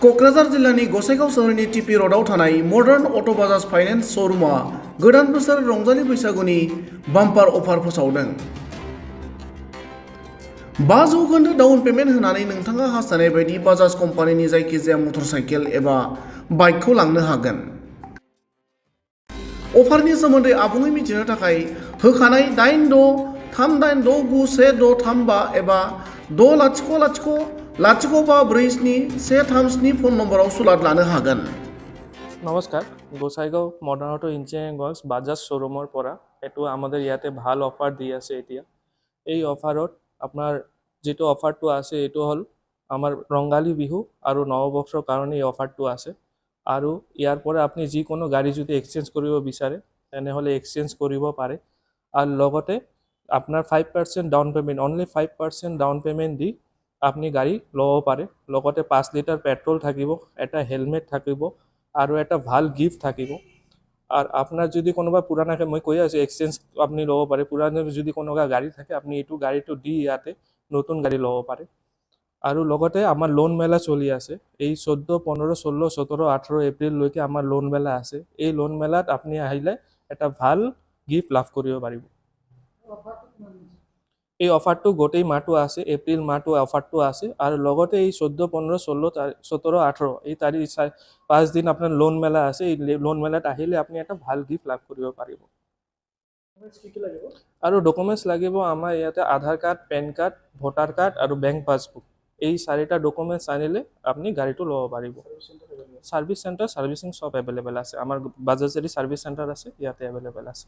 क'क्राझार जिल्लानि गसाइगाव सोहोरनि टिपि र'डआव थानाय मडार्न अट' बाजाज फाइनेन्स श'रुमआ गोदान बोसोर रंजालि बैसागुनि बाम्पार अफार फोसावदों। 5% डाउन पेमेन्ट होनानै नोंथाङा हास्थायनाय बायदि बाजाज कम्पानिनि जायखिजाया मटरसाइकेल एबा बाइकखौ लांनो हागोन। अफारनि सोमोन्दै आबुङै मिथिनो थाखाय होखानाय 8638691635 एबा 6000054713 ফোন নম্বराव सुलाद लानो हागोन। নমস্কাৰ, Gossaigaon modern auto engineering works Bajaj শ্ব'ৰুমৰ পৰা এইটো আমাদেৰ ইয়াতে ভাল অফাৰ দি আছে। এতিয়া এই অফাৰত আপোনাৰ যেটো অফাৰটো আছে এইটো হ'ল আমাৰ ৰঙালী বিহু আৰু নৱবৰ্ষৰ কাৰণে এই অফাৰটো আছে। আৰু ইয়াৰ পৰা আপুনি যিকোনো গাড়ী যদি এক্সচেঞ্জ কৰিব বিচাৰে তেনেহ'লে এক্সচেঞ্জ কৰিব পাৰে। আৰু লগতে আপোনাৰ 5% down payment, only 5% down payment দি আপুনি গাড়ী ল'ব পাৰে। লগতে 5 লিটাৰ পেট্ৰল থাকিব, এটা হেলমেট থাকিব আৰু এটা ভাল গিফ্ট থাকিব। আৰ আপনাৰ যদি কোনোবা পুৰানাকে মই কৈ আছো এক্সচেঞ্জ আপনি ল'ব পাৰে। পুরানা যদি কোনোবা গাড়ী থাকে আপনি এইটো গাড়ীটো দি ইয়াতে নতুন গাড়ী ল'ব পাৰে। আৰু লগতে আমাৰ লোন মেলা চলি আছে। এই 14, 15, 16, 17, 18 এপ্ৰিললৈকে আমাৰ লোন মেলা আছে। এই লোন মেলাত আপনি আহিলে এটা ভাল গিফ্ট লাভ কৰিব পাৰিব। এই অফাৰটো গোটেই মাহটো আছে, এপ্ৰিল মাহটো অফাৰটো আছে। আৰু লগতে এই 14, 15, 16, 17, 18 এই তাৰিখ 5 দিন আপোনাৰ লোন মেলা আছে। এই লোন মেলাত আহিলে আপুনি এটা ভাল গিফ্ট লাভ কৰিব পাৰিব। আৰু ডকুমেণ্টছ লাগিব আমাৰ ইয়াতে Aadhaar card, PAN card, voter card আৰু বেংক পাছবুক। এই 4টা ডকুমেণ্টছ আনিলে আপুনি গাড়ীটো ল'ব পাৰিব। সাৰ্ভিস সেন্টাৰ, সাৰ্ভিসিং সব এভেলেবল আছে। আমাৰ বাজাজেৰই সাৰ্ভিস সেন্টাৰ আছে, ইয়াতে এভেলেবল আছে।